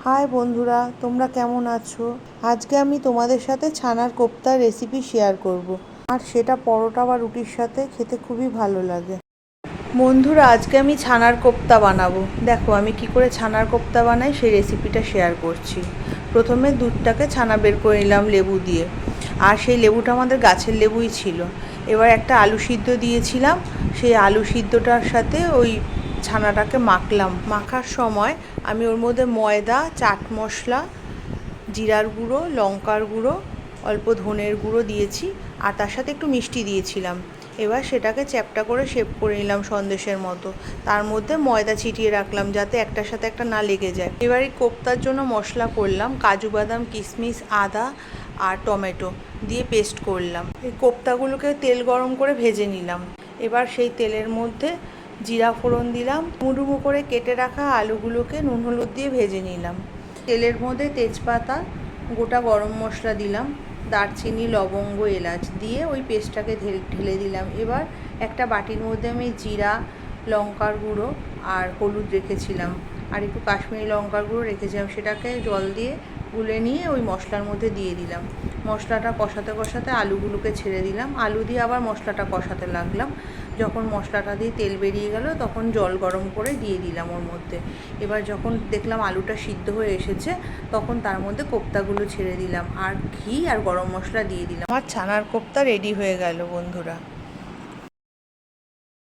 High বন্ধুরা, তোমরা কেমন আছো? আজকে আমি তোমাদের সাথে ছানার কোপ্তার রেসিপি শেয়ার করব। আর সেটা পরোটা বা রুটির সাথে খেতে খুবই ভালো লাগে। বন্ধুরা, আজকে আমি ছানার কোপ্তা বানাবো। দেখো আমি কি করে ছানার কোপ্তা বানাই সেই রেসিপিটা শেয়ার করছি। প্রথমে দুধটাকে ছানা বের করে নিলাম লেবু দিয়ে। আর সেই লেবুটা আমাদের গাছের লেবুই ছিল। এবার একটা আলু সিদ্ধ দিয়েছিলাম, সেই আলু সিদ্ধটার সাথে ওই ছানাটাকে মাখলাম। মাখার সময় আমি ওর মধ্যে ময়দা, চাট মশলা, জিরার গুঁড়ো, লঙ্কার গুঁড়ো, অল্প ধনের গুঁড়ো দিয়েছি আর তার সাথে একটু মিষ্টি দিয়েছিলাম। এবার সেটাকে চ্যাপটা করে শেপ করে নিলাম সন্দেশের মতো। তার মধ্যে ময়দা ছিটিয়ে রাখলাম যাতে একটার সাথে একটা না লেগে যায়। এবার এই কোপ্তার জন্য মশলা করলাম, কাজু বাদাম, কিশমিশ, আদা আর টমেটো দিয়ে পেস্ট করলাম। এই কোপ্তাগুলোকে তেল গরম করে ভেজে নিলাম। এবার সেই তেলের মধ্যে জিরা ফোড়ন দিলাম, ডুমো করে কেটে রাখা আলুগুলোকে নুন হলুদ দিয়ে ভেজে নিলাম। তেলের মধ্যে তেজপাতা, গোটা গরম মশলা দিলাম, দারচিনি, লবঙ্গ, এলাচ দিয়ে ওই পেস্টটাকে ঢেলে দিলাম। এবার একটা বাটির মধ্যে আমি জিরা, লঙ্কার গুঁড়ো আর হলুদ রেখেছিলাম আর একটু কাশ্মীরি লঙ্কার গুঁড়ো রেখেছিলাম, সেটাকে জল দিয়ে গুলে নিয়ে ওই মশলার মধ্যে দিয়ে দিলাম। মশলাটা কষাতে কষাতে আলুগুলোকে ছেড়ে দিলাম, আলু দিয়ে আবার মশলাটা কষাতে লাগলাম। যখন মশলাটা দিয়ে তেল বেরিয়ে গেল তখন জল গরম করে দিয়ে দিলাম ওর মধ্যে। এবার যখন দেখলাম আলুটা সিদ্ধ হয়ে এসেছে তখন তার মধ্যে কোপ্তাগুলো ছেড়ে দিলাম আর ঘি আর গরম মশলা দিয়ে দিলাম। আমার ছানার কোপ্তা রেডি হয়ে গেল বন্ধুরা।